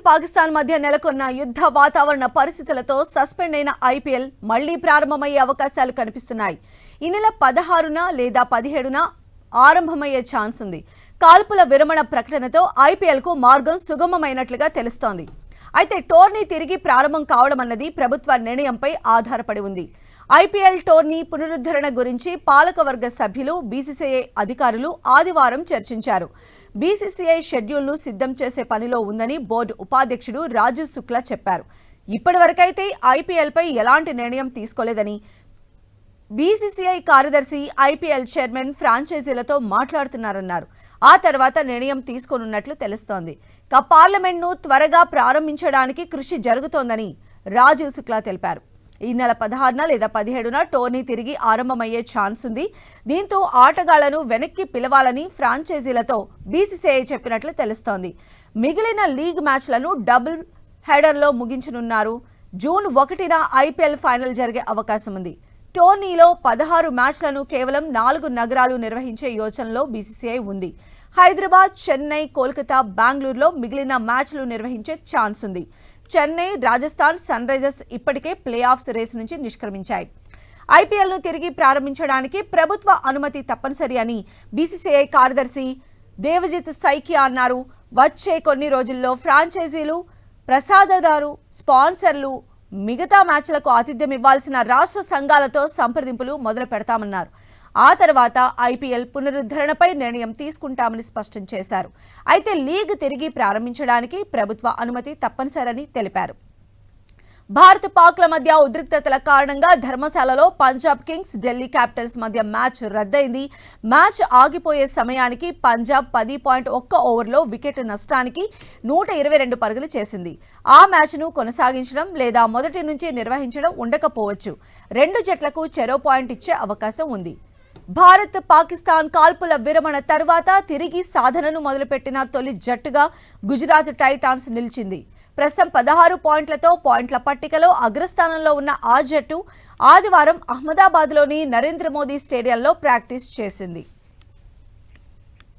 పాకిస్తాన్ మధ్య నెలకొన్న యుద్ధ వాతావరణ పరిస్థితులతో సస్పెండ్ అయిన ఐపీఎల్ మళ్లీ ప్రారంభమయ్యే అవకాశాలు కనిపిస్తున్నాయి. ఈ నెల 16న లేదా 17న ఆరంభమయ్యే ఛాన్స్ ఉంది. కాల్పుల విరమణ ప్రకటనతో ఐపీఎల్కు మార్గం సుగమమైనట్లుగా తెలుస్తోంది. అయితే టోర్నీ తిరిగి ప్రారంభం కావడం అన్నది ప్రభుత్వ నిర్ణయంపై ఆధారపడి ఉంది. ఐపీఎల్ టోర్నీ పునరుద్ధరణ గురించి పాలకవర్గ సభ్యులు, బీసీసీఐ అధికారులు ఆదివారం చర్చించారు. బీసీసీఐ షెడ్యూల్ను సిద్ధం చేసే పనిలో ఉందని బోర్డు ఉపాధ్యక్షుడు రాజీవ్ శుక్లా చెప్పారు. ఇప్పటివరకైతే ఐపీఎల్పై ఎలాంటి నిర్ణయం తీసుకోలేదని, బీసీసీఐ కార్యదర్శి ఐపీఎల్ చైర్మన్ ఫ్రాంచైజీలతో మాట్లాడుతున్నారన్నారు. ఆ తర్వాత నిర్ణయం తీసుకోనున్నట్లు తెలుస్తోంది. పార్లమెంట్ను త్వరగా ప్రారంభించడానికి కృషి జరుగుతోందని రాజీవ్ శుక్లా తెలిపారు. ఈ నెల 16న లేదా 17న టోర్నీ తిరిగి ఆరంభమయ్యే ఛాన్స్ ఉంది. దీంతో ఆటగాళ్లను వెనక్కి పిలవాలని ఫ్రాంచైజీలతో బీసీసీఐ చెప్పినట్లు తెలుస్తోంది. మిగిలిన లీగ్ మ్యాచ్లను డబుల్ హెడర్లో ముగించనున్నారు. జూన్ 1న ఐపీఎల్ ఫైనల్ జరిగే అవకాశం ఉంది. టోర్నీలో 16 మ్యాచ్లను కేవలం 4 నగరాలు నిర్వహించే యోచనలో బీసీసీఐ ఉంది. హైదరాబాద్, చెన్నై, కోల్కతా, బెంగళూరులో మిగిలిన మ్యాచ్లు నిర్వహించే ఛాన్స్ ఉంది. చెన్నై, రాజస్థాన్, సన్ రైజర్స్ ఇప్పటికే ప్లే ఆఫ్స్ రేసు నుంచి నిష్క్రమించాయి. ఐపీఎల్ను తిరిగి ప్రారంభించడానికి ప్రభుత్వ అనుమతి తప్పనిసరి అని బీసీసీఐ కార్యదర్శి దేవజిత్ సైకియా అన్నారు. వచ్చే కొన్ని రోజుల్లో ఫ్రాంచైజీలు, ప్రసాదదారు, స్పాన్సర్లు మిగతా మ్యాచ్లకు ఆతిథ్యం ఇవ్వాల్సిన రాష్ట్ర సంఘాలతో సంప్రదింపులు మొదలు పెడతామన్నారు. ఆ తర్వాత ఐపీఎల్ పునరుద్ధరణపై నిర్ణయం తీసుకుంటామని స్పష్టం చేశారు. అయితే లీగ్ తిరిగి ప్రారంభించడానికి ప్రభుత్వ అనుమతి తప్పనిసరని తెలిపారు. భారత్ పాక్ల మధ్య ఉద్రిక్తతల కారణంగా ధర్మశాలలో పంజాబ్ కింగ్స్, ఢిల్లీ క్యాపిటల్స్ మధ్య మ్యాచ్ రద్దయింది. మ్యాచ్ ఆగిపోయే సమయానికి పంజాబ్ 10.1 ఓవర్లో వికెట్ నష్టానికి 122 పరుగులు చేసింది. ఆ మ్యాచ్ను కొనసాగించడం లేదా మొదటి నుంచి నిర్వహించడం ఉండకపోవచ్చు. రెండు జట్లకు చెరో పాయింట్ ఇచ్చే అవకాశం ఉంది. భారత్ పాకిస్తాన్ కాల్పుల విరమణ తర్వాత తిరిగి సాధనను మొదలుపెట్టిన తొలి జట్టుగా గుజరాత్ టైటాన్స్ నిలిచింది. ప్రస్తుతం 16 పాయింట్లతో పాయింట్ల పట్టికలో అగ్రస్థానంలో ఉన్న ఆ జట్టు ఆదివారం అహ్మదాబాద్లోని నరేంద్ర మోదీ స్టేడియంలో ప్రాక్టీస్ చేసింది.